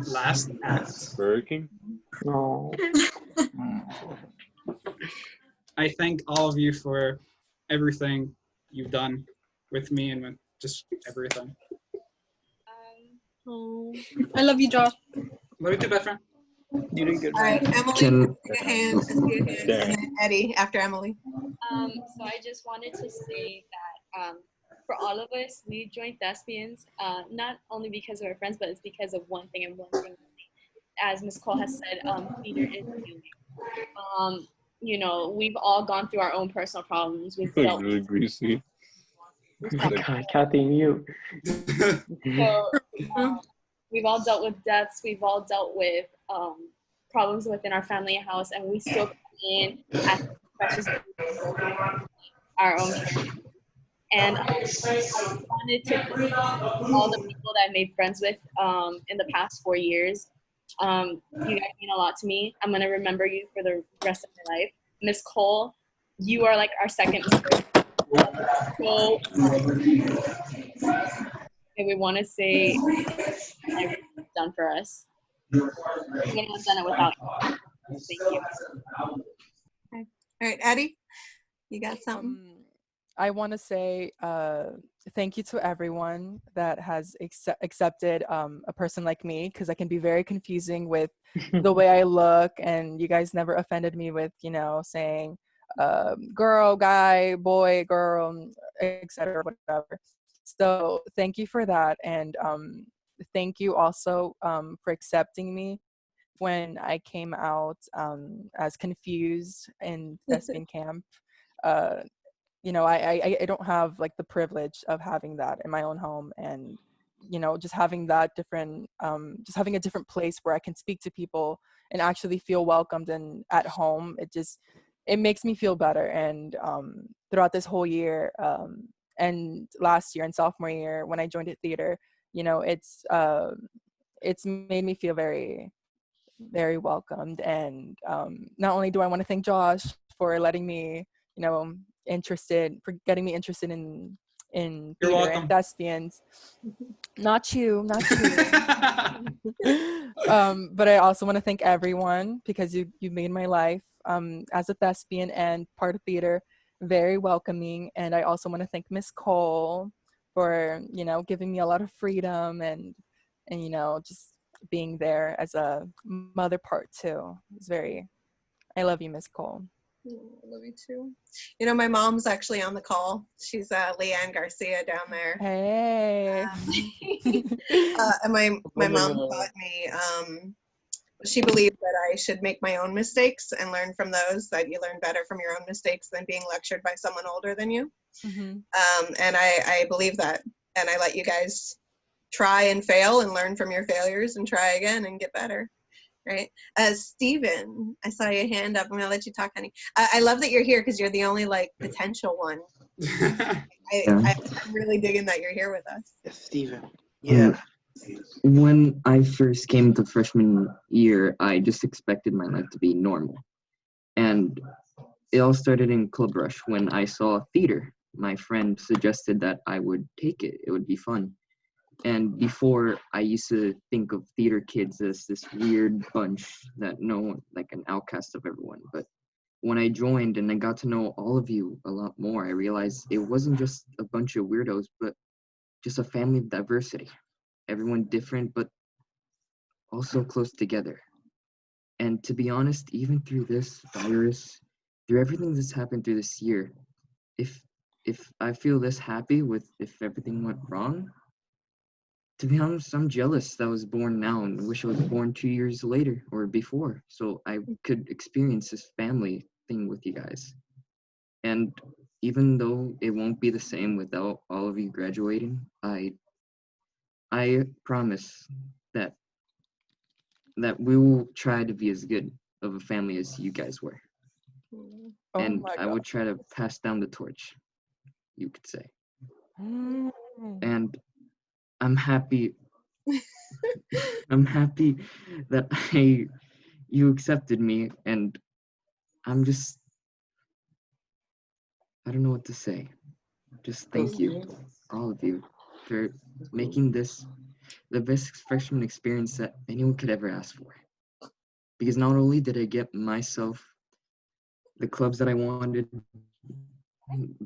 "Last act." Burger King? No. I thank all of you for everything you've done with me and with just everything. I love you, Josh. Love you too, best friend. You did good. All right, Emily, take a hand, and then Eddie after Emily. So I just wanted to say that for all of us, we joined Thespians, not only because of our friends, but it's because of one thing and one thing only. As Ms. Cole has said, theater is healing. You know, we've all gone through our own personal problems. We've dealt really greasy. Oh my God, Kathy, you. So, we've all dealt with deaths. We've all dealt with problems within our family house, and we still come in as precious our own care. And I wanted to thank all the people that I made friends with in the past 4 years. You guys mean a lot to me. I'm gonna remember you for the rest of my life. Miss Cole, you are like our second mother. So, and we want to say everything you've done for us. We wouldn't have done it without you. Thank you. Okay. All right, Eddie, you got something? I want to say thank you to everyone that has accepted a person like me, because I can be very confusing with the way I look, and you guys never offended me with, you know, saying girl, guy, boy, girl, etc., whatever. So thank you for that, and thank you also for accepting me when I came out as confused in thespian camp. You know, I don't have like the privilege of having that in my own home, and you know, just having that different, just having a different place where I can speak to people and actually feel welcomed and at home. It makes me feel better. And throughout this whole year, and last year and sophomore year when I joined at theater, you know, it's made me feel very, very welcomed. And not only do I want to thank Josh for letting me, you know, for getting me interested in You're theater welcome. and thespians. Not you. But I also want to thank everyone, because you made my life as a thespian and part of theater very welcoming. And I also want to thank Miss Cole for, you know, giving me a lot of freedom and you know, just being there as a mother part too. I love you, Miss Cole. I love you too. You know, my mom's actually on the call. She's Leanne Garcia down there. Hey. And my mom taught me, she believed that I should make my own mistakes and learn from those, that you learn better from your own mistakes than being lectured by someone older than you. Mm-hmm. And I believe that. And I let you guys try and fail and learn from your failures and try again and get better. Right. Steven, I saw your hand up. I'm gonna let you talk, honey. I love that you're here because you're the only like potential one. I'm really digging that you're here with us. Yes, Steven. Yeah. When I first came to freshman year, I just expected my life to be normal. And it all started in Club Rush when I saw theater. My friend suggested that I would take it. It would be fun. And before, I used to think of theater kids as this weird bunch that like an outcast of everyone. But when I joined and I got to know all of you a lot more, I realized it wasn't just a bunch of weirdos, but just a family of diversity. Everyone different, but also close together. And to be honest, even through this virus, through everything that's happened through this year, if I feel this happy with if everything went wrong, to be honest, I'm jealous that I was born now and wish I was born 2 years later or before, so I could experience this family thing with you guys. And even though it won't be the same without all of you graduating, I promise that we will try to be as good of a family as you guys were. And I would try to pass down the torch, you could say. And I'm happy that you accepted me, and I don't know what to say. Just thank you, all of you, for making this the best freshman experience that anyone could ever ask for. Because not only did I get myself the clubs that I wanted,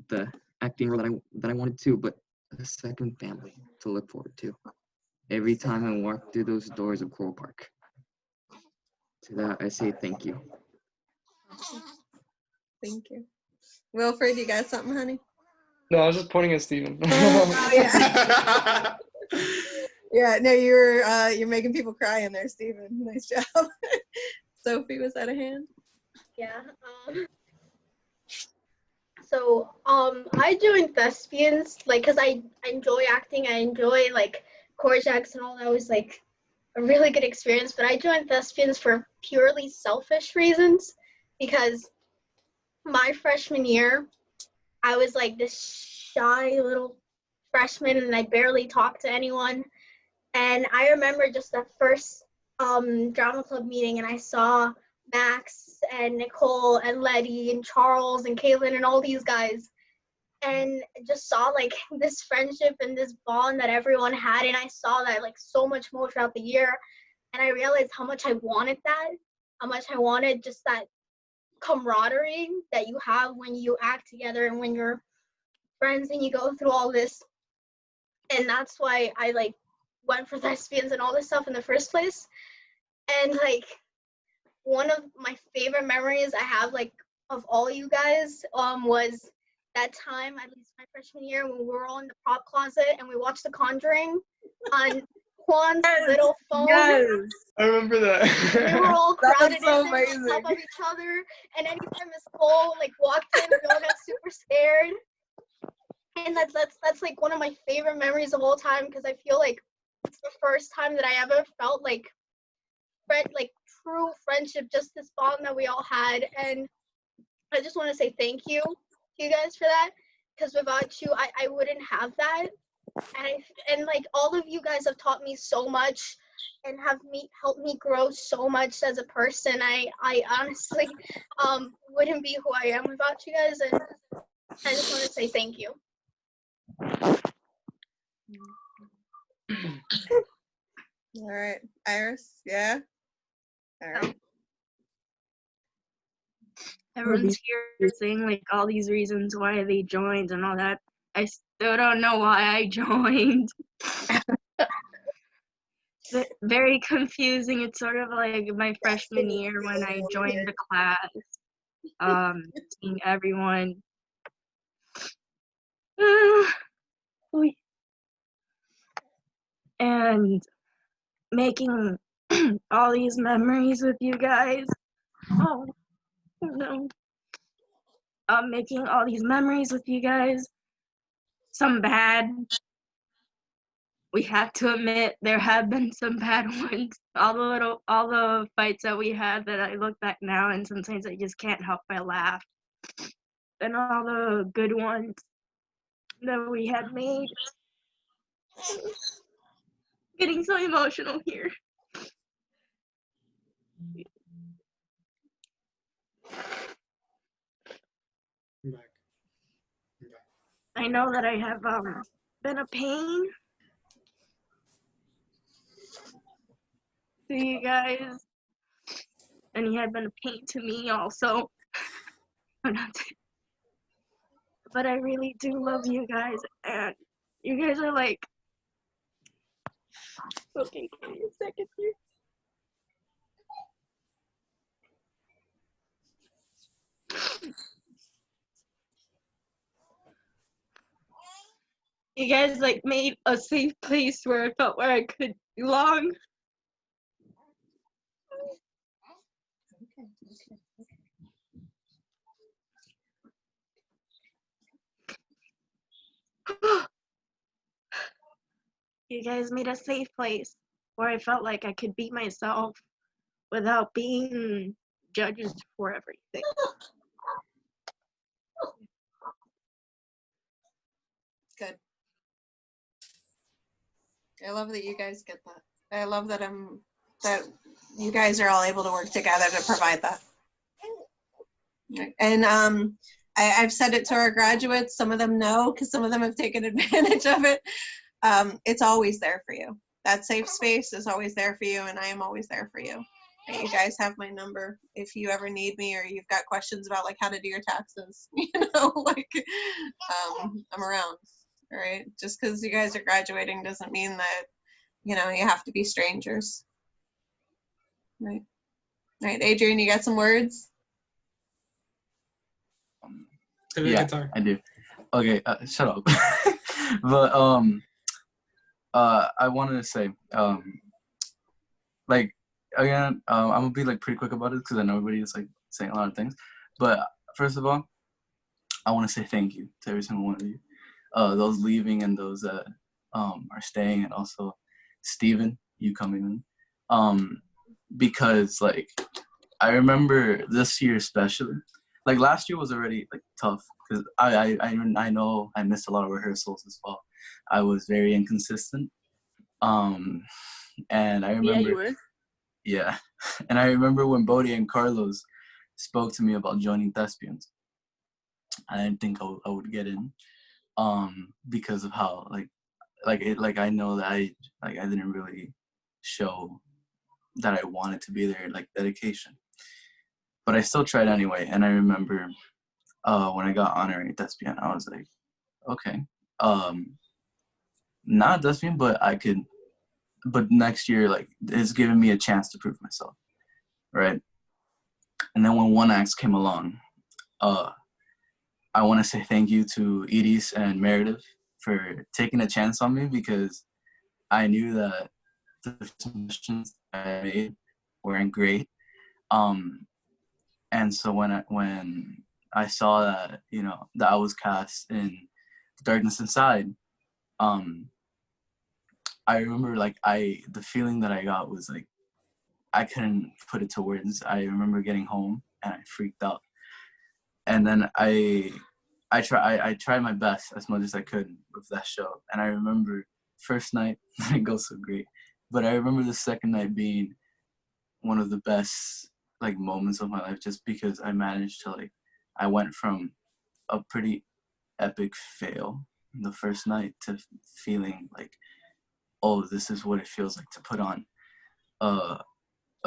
the acting role that I wanted to, but a second family to look forward to every time I walk through those doors of Coral Park. To that, I say thank you. Thank you. Wilfred, you got something, honey? No, I was just pointing at Steven. Oh, yeah. Yeah, no, you're making people cry in there, Steven. Nice job. Sophie, was that a hand? Yeah. So I joined thespians like because I enjoy acting. I enjoy like chorus acts and all that. Was like a really good experience. But I joined thespians for purely selfish reasons because my freshman year, I was like this shy little freshman and I barely talked to anyone. And I remember just the first drama club meeting, and I saw Max and Nicole and Letty and Charles and Kaylin and all these guys, and just saw like this friendship and this bond that everyone had, and I saw that like so much more throughout the year, and I realized how much I wanted that, how much I wanted just that camaraderie that you have when you act together and when you're friends and you go through all this. And that's why I like went for thespians and all this stuff in the first place. And like one of my favorite memories I have like of all you guys was that time, at least my freshman year, when we were all in the prop closet and we watched The Conjuring on Daquan's little phone. Yes, I remember that. We were all That was crowded so in there on top of each other, and anytime Miss Cole like walked in, we all got super scared. And that's like one of my favorite memories of all time, because I feel like it's the first time that I ever felt like true friendship, just this bond that we all had. And I just want to say thank you to you guys for that, because without you, I wouldn't have that. And like all of you guys have taught me so much and have helped me grow so much as a person. I honestly wouldn't be who I am without you guys, and I just want to say thank you. All right, Iris, yeah? All right. Everyone's here saying like all these reasons why they joined and all that. I still don't know why I joined. Very confusing. It's sort of like my freshman year when I joined the class. Seeing everyone. And making all these memories with you guys. Oh no. Making all these memories with you guys. Some bad. We have to admit there have been some bad ones. All the fights that we had that I look back now and sometimes I just can't help but laugh. And all the good ones that we had made. Getting so emotional here. I know that I have been a pain to you guys, and you have been a pain to me also. But I really do love you guys, and you guys are like. Okay, give me a second here. You guys like made a safe place where I felt where I could belong. You guys made a safe place where I felt like I could be myself without being judged for everything. Good. I love that you guys get that. I love that that you guys are all able to work together to provide that. And I've said it to our graduates. Some of them know because some of them have taken advantage of it. It's always there for you. That safe space is always there for you, and I am always there for you. And you guys have my number if you ever need me or you've got questions about like how to do your taxes. Like I'm around. All right. Just because you guys are graduating doesn't mean that you have to be strangers. Right. Right, Adrien, you got some words? Yeah, I do. Okay, shut up. But I wanted to say, like again, I'm gonna be like pretty quick about it because I know everybody is like saying a lot of things. But first of all, I want to say thank you to every single one of you, those leaving and those that are staying, and also Steven, you coming in, because like I remember this year especially. Like last year was already like tough because I know I missed a lot of rehearsals as well. I was very inconsistent. And I remember. Yeah, you were. Yeah, and I remember when Bodie and Carlos spoke to me about joining Thespians. I didn't think I would get in, because of how I know that I didn't really show that I wanted to be there, like dedication. But I still tried anyway, and I remember when I got honorary thespian, I was like, okay, not thespian, but I could. But next year, like, it's giving me a chance to prove myself, right? And then when One Acts came along, I want to say thank you to Edis and Meredith for taking a chance on me because I knew that the submissions I made weren't great. And so when I saw that, you know, that I was cast in Darkness Inside, I remember like the feeling that I got was like, I couldn't put it to words. I remember getting home and I freaked out. And then I tried my best as much as I could with that show. And I remember first night didn't go so great, but I remember the second night being one of the best like moments of my life, just because I managed to like, I went from a pretty epic fail the first night to feeling like, oh, this is what it feels like to put on a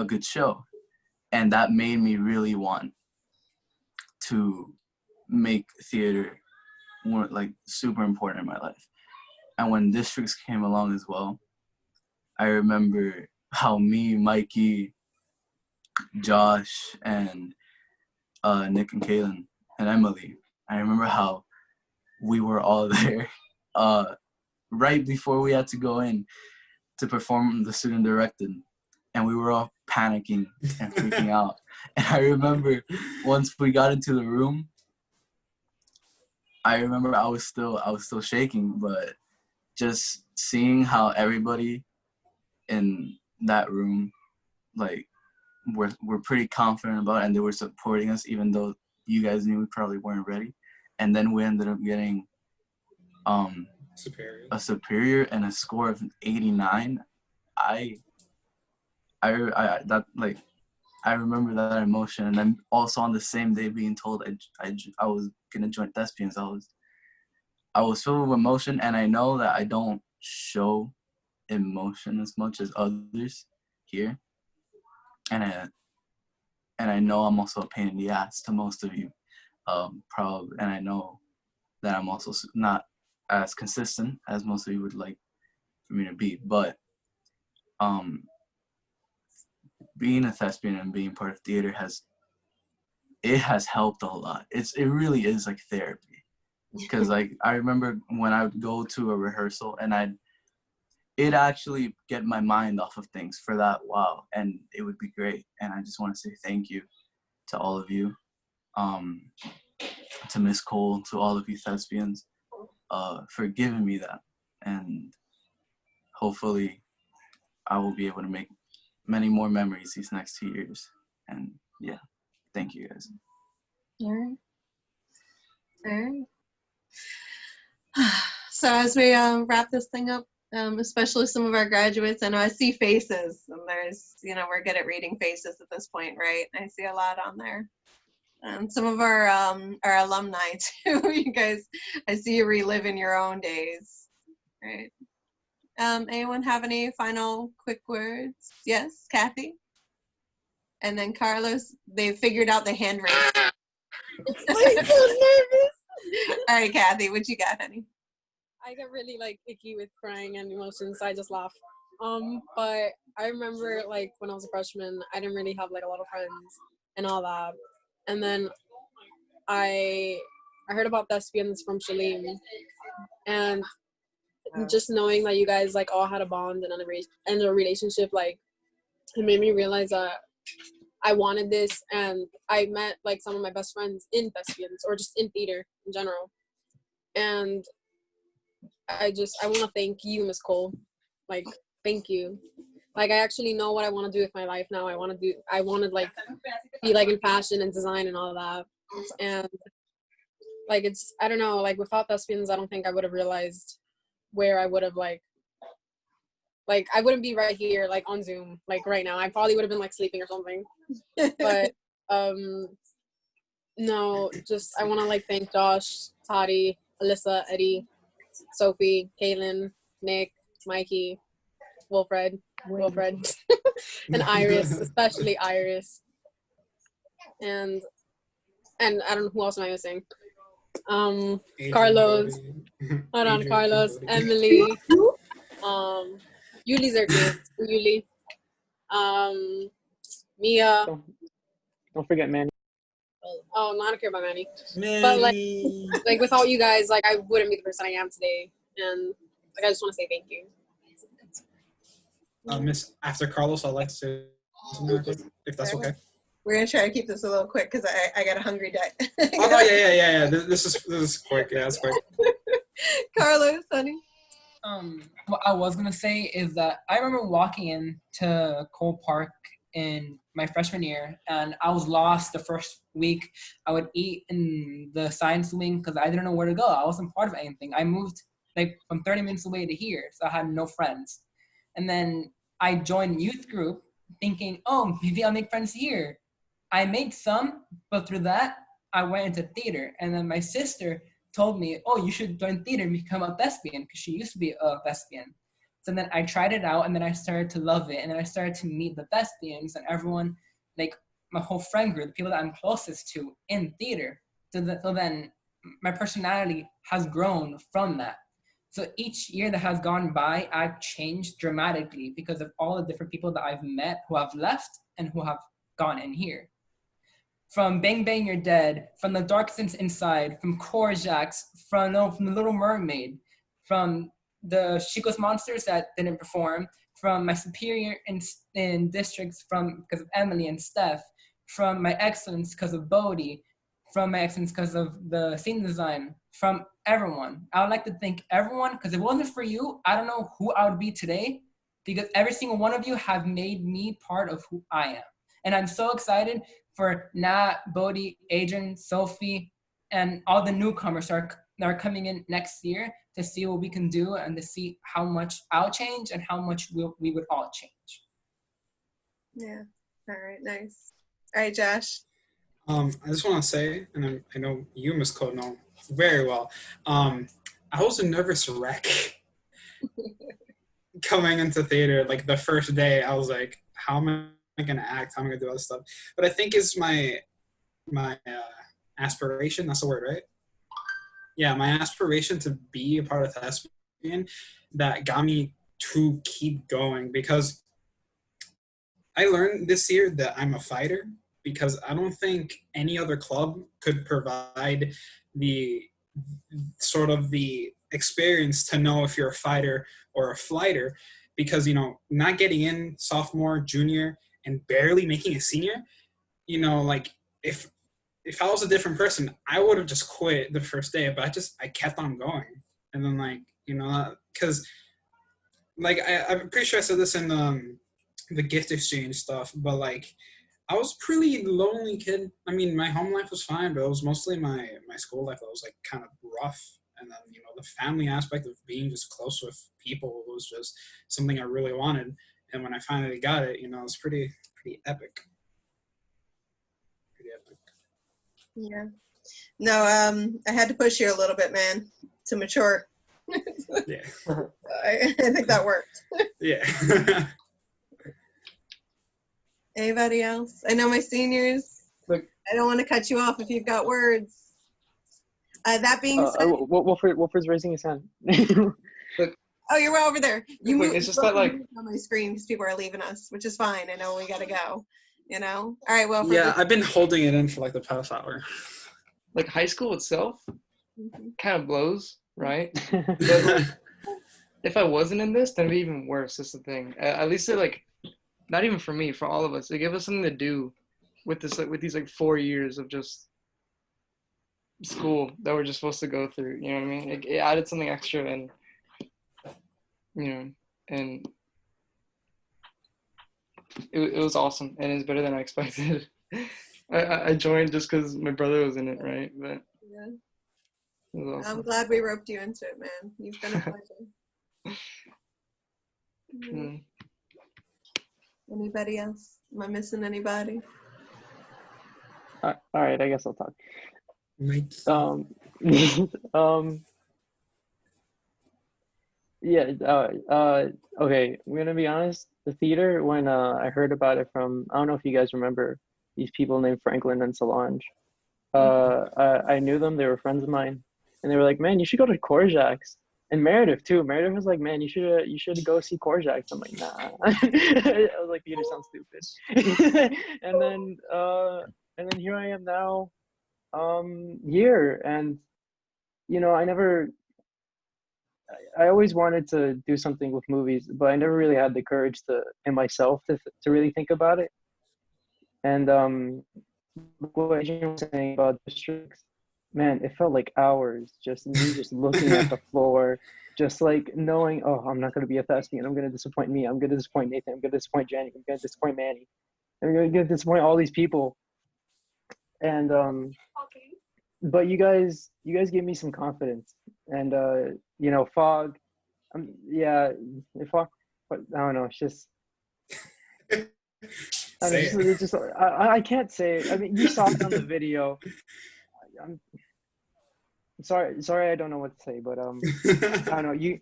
good show. And that made me really want to make theater more like super important in my life. And when districts came along as well, I remember how me, Mikey, Josh, and Nick and Kaylin and Emily, I remember how we were all there right before we had to go in to perform the student directed, and we were all panicking and freaking out. And I remember once we got into the room, I remember I was still shaking, but just seeing how everybody in that room like were pretty confident about it, and they were supporting us even though you guys knew we probably weren't ready. And then we ended up getting a superior and a score of 89. I remember that emotion. And then also on the same day being told I was gonna join Thespians, I was filled with emotion. And I know that I don't show emotion as much as others here, and I know I'm also a pain in the ass to most of you, probably, and I know that I'm also not as consistent as most of you would like for me to be, but being a thespian and being part of theater has helped a lot. It really is like therapy, because like I remember when I would go to a rehearsal and it'd actually get my mind off of things for that while, and it would be great. And I just want to say thank you to all of you, to Miss Cole, to all of you thespians, for giving me that. And hopefully I will be able to make many more memories these next 2 years. And yeah, thank you guys. All right. So as we wrap this thing up, especially some of our graduates, I know I see faces, and there's, you know, we're good at reading faces at this point, right? I see a lot on there. Some of our alumni too. You guys, I see you reliving your own days, right? Anyone have any final quick words? Yes, Kathy? And then Carlos, they figured out the hand raise. I'm so nervous. All right, Kathy, what you got, honey? I get really like icky with crying and emotions, so I just laugh. But I remember like when I was a freshman, I didn't really have like a lot of friends and all that. And then I heard about thespians from Shalim, and just knowing that you guys like all had a bond and a relationship, like it made me realize that I wanted this. And I met like some of my best friends in thespians or just in theater in general. And I want to thank you, Miss Cole. Like, thank you. Like, I actually know what I want to do with my life now. I want to like be like in fashion and design and all of that. And like, it's, I don't know, like without thespians, I don't think I would have realized where I would have like I wouldn't be right here, like on Zoom, like right now. I probably would have been like sleeping or something. But no, just I want to like thank Josh, Toddy, Alyssa, Eddie, Sophie, Kaylin, Nick, Mikey, Wilfred, and Iris, especially Iris. And I don't know who else am I missing. Carlos, hold on, Carlos, Emily, Yuli Zerkis, Yuli, Mia. Don't forget Manny. Oh, no, I don't care about Manny. But like without you guys, like I wouldn't be the person I am today. And like I just want to say thank you. Miss, after Carlos, I'd like to say something real quick, if that's okay. We're gonna try to keep this a little quick because I got a hungry day. Oh no, yeah. This is quick. Yeah, it's quick. Carlos, honey. What I was gonna say is that I remember walking into Cole Park in my freshman year, and I was lost the first week. I would eat in the science wing because I didn't know where to go. I wasn't part of anything. I moved like from 30 minutes away to here, so I had no friends. And then I joined youth group thinking, oh, maybe I'll make friends here. I made some, but through that, I went into theater. And then my sister told me, oh, you should join theater and become a thespian, because she used to be a thespian. So then I tried it out, and then I started to love it. And then I started to meet the thespians and everyone, like my whole friend group, the people that I'm closest to in theater. So then my personality has grown from that. So each year that has gone by, I've changed dramatically because of all the different people that I've met who have left and who have gone in here. From Bang Bang You're Dead, from The Dark Since Inside, from Korjaks, from The Little Mermaid, from the Chico's Monsters that didn't perform, from my superior in districts because of Emily and Steph, from my excellence because of Bodhi, from my excellence because of the scene design, from everyone. I would like to thank everyone, because if it wasn't for you, I don't know who I would be today, because every single one of you have made me part of who I am. And I'm so excited for Nat, Bodhi, Adrien, Sophie, and all the newcomers that are coming in next year to see what we can do and to see how much I'll change and how much we would all change. Yeah. All right. Nice. All right, Josh. I just want to say, and I know you, Miss Code, know very well. I was a nervous wreck coming into theater. Like the first day, I was like, "How am I gonna act? How am I gonna do all this stuff?" But I think it's my aspiration. That's the word, right? Yeah, my aspiration to be a part of thespian that got me to keep going, because I learned this year that I'm a fighter, because I don't think any other club could provide the sort of the experience to know if you're a fighter or a flighter, because, you know, not getting in sophomore, junior, and barely making a senior, you know, like if I was a different person, I would have just quit the first day, but I kept on going. And then, like, you know, because like I'm pretty sure I said this in the gift exchange stuff, but like I was a pretty lonely kid. I mean, my home life was fine, but it was mostly my school life that was like kind of rough. And then, you know, the family aspect of being just close with people was just something I really wanted. And when I finally got it, you know, it was pretty epic. Pretty epic. Yeah. No, I had to push you a little bit, man, to mature. Yeah. I think that worked. Yeah. Anybody else? I know my seniors. Look, I don't want to cut you off if you've got words. That being said, Wolford's raising his hand. oh, you're right over there. You Wait, moved, it's just that, like, on my screen because people are leaving us, which is fine. I know we gotta go. You know. All right. Well. Yeah, I've been holding it in for like the past hour. Like high school itself kind of blows, right? But if I wasn't in this, then it'd be even worse. That's the thing. At least it, like, not even for me, for all of us, it gave us something to do with this, like, with these like 4 years of just school that we're just supposed to go through. You know what I mean? It added something extra, and you know, and it was awesome, and it's better than I expected. I joined just because my brother was in it, right? But yeah. it was awesome. I'm glad we roped you into it, man. You've been a pleasure. Mm. Anybody else? Am I missing anybody? All right, I guess I'll talk. Yeah. Okay. I'm gonna be honest. The theater, when I heard about it from, I don't know if you guys remember these people named Franklin and Solange. I knew them. They were friends of mine, and they were like, "Man, you should go to Korjak's." And Meredith too. Meredith was like, "Man, you should go see Korjak's." I'm like, "Nah." I was like, "Theater sounds stupid." and then here I am now, here, and you know, I always wanted to do something with movies, but I never really had the courage in myself to really think about it. And what Adrien was saying about districts, man, it felt like hours just me just looking at the floor, just like knowing, oh, I'm not gonna be a thespian. I'm gonna disappoint me. I'm gonna disappoint Nathan. I'm gonna disappoint Jenny. I'm gonna disappoint Manny. I'm gonna disappoint all these people. And but you guys gave me some confidence. And you know, Fog, yeah, Fog, but I don't know. It's just. It's just I can't say it. I mean, you saw it on the video. I'm sorry, I don't know what to say, but I don't know. You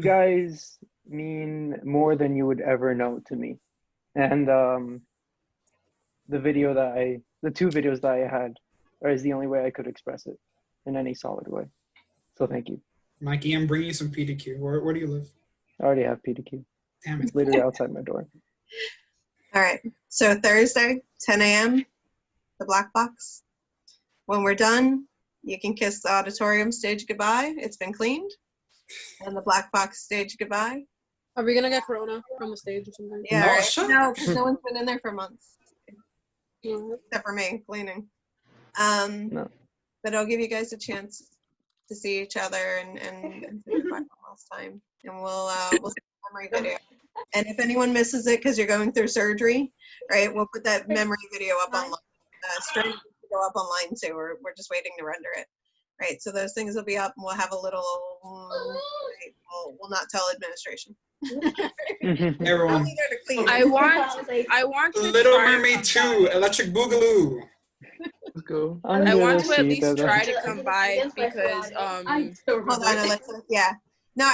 guys mean more than you would ever know to me, and the two videos that I had is the only way I could express it in any solid way. So thank you. Mikey, I'm bringing you some PDQ. Where do you live? I already have PDQ. Damn it. It's literally outside my door. All right. So Thursday, 10 a.m., the Black Box. When we're done, you can kiss the auditorium stage goodbye. It's been cleaned. And the Black Box stage goodbye. Are we gonna get corona from the stage or something? Yeah, right. No, because no one's been in there for months. Except for me, cleaning. No. But I'll give you guys a chance to see each other and say goodbye one last time. And we'll see a memory video. And if anyone misses it because you're going through surgery, right, we'll put that memory video up online. Straight to go up online too. We're just waiting to render it. Right, so those things will be up and we'll have a little, right, we'll not tell administration. Everyone. I want to Little try Mermaid 2, Electric Boogaloo. Let's go. I want to at least try to come by because Hold on, Alyssa. Yeah. No,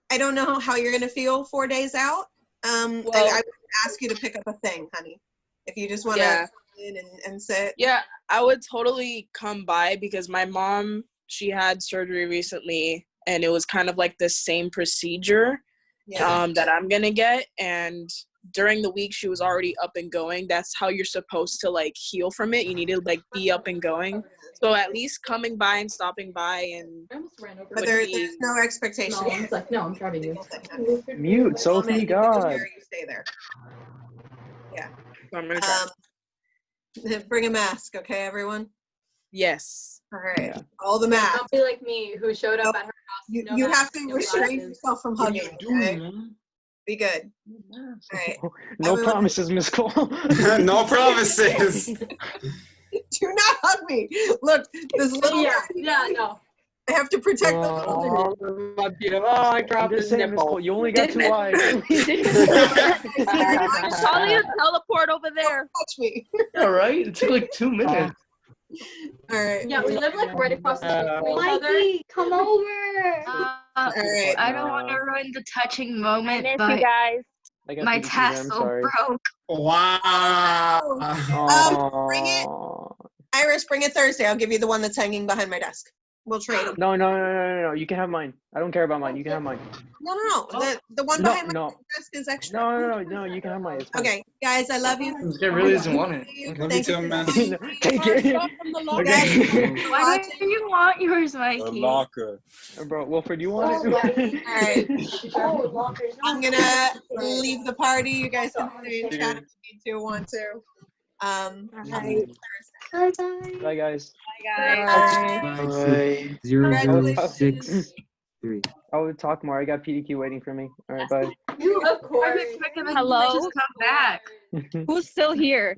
I don't know how you're gonna feel 4 days out. I would ask you to pick up a thing, honey. If you just want to in and sit. Yeah, I would totally come by because my mom, she had surgery recently and it was kind of like the same procedure that I'm gonna get. And during the week she was already up and going. That's how you're supposed to like heal from it. You need to like be up and going. So at least coming by and stopping by and but there's no expectation. No, it's like, no, I'm trying to use. Mute, Sophie, God. You stay there. Yeah. So I'm gonna try. Bring a mask, okay, everyone? Yes. All right. All the masks. Don't be like me, who showed up at her house. You have to restrain yourself from hugging. Okay? Be good. All right. No promises, Miss Cole. No promises. Do not hug me. Look, this little no. I have to protect the little I dropped his nipple. You only got 2 eyes. I saw you teleport over there. Touch me. All right. It took like 2 minutes. All right. Yeah, we live like right across the street from each other. Mikey, come over. All right. I don't want to ruin the touching moment, I miss but you guys. my tassel broke. Wow. Bring it. Iris, bring it Thursday. I'll give you the one that's hanging behind my desk. We'll trade them. No. You can have mine. I don't care about mine. You can have mine. No. The one behind my desk is extra. No. You can have mine. It's fine. Okay, guys, I love you. This guy really doesn't want it. Love you too, man. Take it. Okay. Why do you want yours, Mikey? A locker. Bro, Wilfred, you want it? All right. I'm gonna leave the party. You guys can stay in chat if you want to. Bye, guys. Bye. 006 3. I will talk more. I got PDQ waiting for me. All right, bye. Of course. Hello? Just come back. Who's still here?